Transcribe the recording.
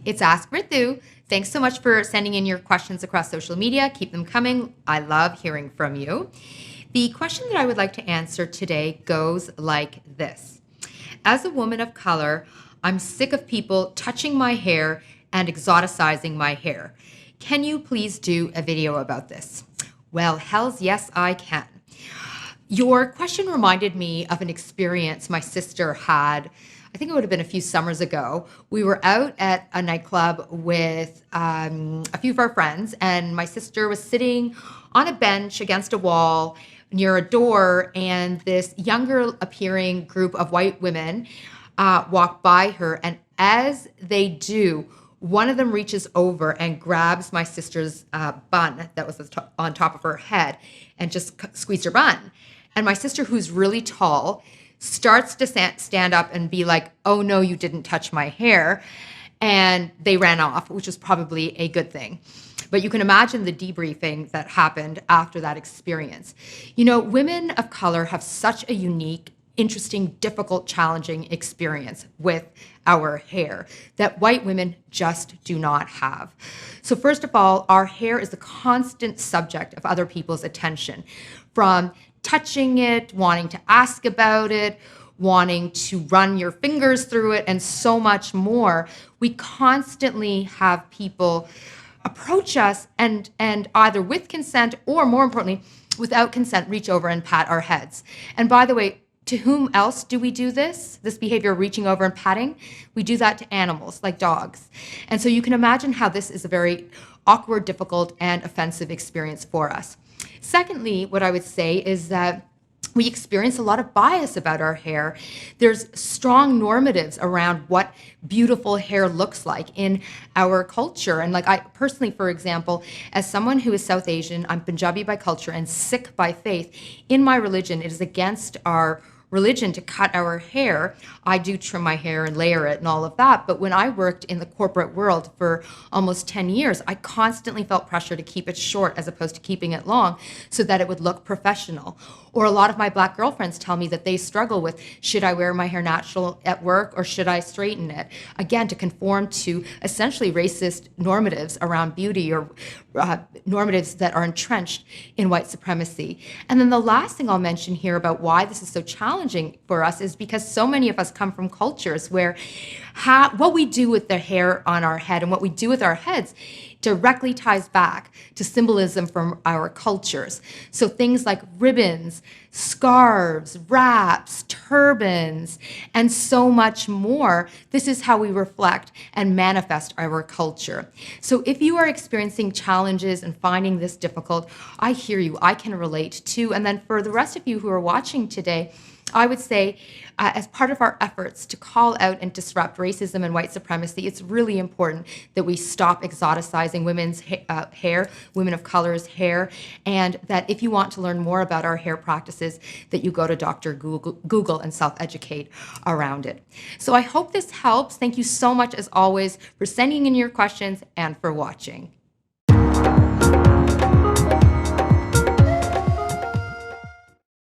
It's Ask Ritu. Thanks so much for sending in your questions across social media. Keep them coming. I love hearing from you. The question that I would like to answer today goes like this. As a woman of color, I'm sick of people touching my hair and exoticizing my hair. Can you please do a video about this? Well, hells yes, I can. Your question reminded me of an experience my sister had. I think it would have been a few summers ago. We were out at a nightclub with a few of our friends, and my sister was sitting on a bench against a wall near a door, and this younger appearing group of white women walked by her. And as they do, one of them reaches over and grabs my sister's bun that was on top of her head and just squeezed her bun. And my sister, who's really tall, starts to stand up and be like, oh no, you didn't touch my hair. And they ran off, which was probably a good thing. But you can imagine the debriefing that happened after that experience. You know, women of color have such a unique, interesting, difficult, challenging experience with our hair that white women just do not have. So first of all, our hair is the constant subject of other people's attention, from touching it, wanting to ask about it, wanting to run your fingers through it, and so much more. We constantly have people approach us and either with consent or, more importantly, without consent, reach over and pat our heads. And by the way, to whom else do we do this behavior of reaching over and patting? We do that to animals, like dogs. And so you can imagine how this is a very awkward, difficult, and offensive experience for us. Secondly, what I would say is that we experience a lot of bias about our hair. There's strong normatives around what beautiful hair looks like in our culture. And like I personally, for example, as someone who is South Asian, I'm Punjabi by culture and Sikh by faith, in my religion, it is against our religion to cut our hair. I do trim my hair and layer it and all of that. But when I worked in the corporate world for almost 10 years, I constantly felt pressure to keep it short as opposed to keeping it long so that it would look professional. Or a lot of my Black girlfriends tell me that they struggle with, should I wear my hair natural at work or should I straighten it? Again, to conform to essentially racist normatives around beauty or normatives that are entrenched in white supremacy. And then the last thing I'll mention here about why this is so challenging for us is because so many of us come from cultures where what we do with the hair on our head and what we do with our heads directly ties back to symbolism from our cultures. So things like ribbons, scarves, wraps, turbans, and so much more. This is how we reflect and manifest our culture. So if you are experiencing challenges and finding this difficult, I hear you, I can relate too. And then for the rest of you who are watching today, I would say, as part of our efforts to call out and disrupt racism and white supremacy, it's really important that we stop exoticizing women's hair, women of color's hair, and that if you want to learn more about our hair practices, that you go to Dr. Google and self-educate around it. So I hope this helps. Thank you so much, as always, for sending in your questions and for watching.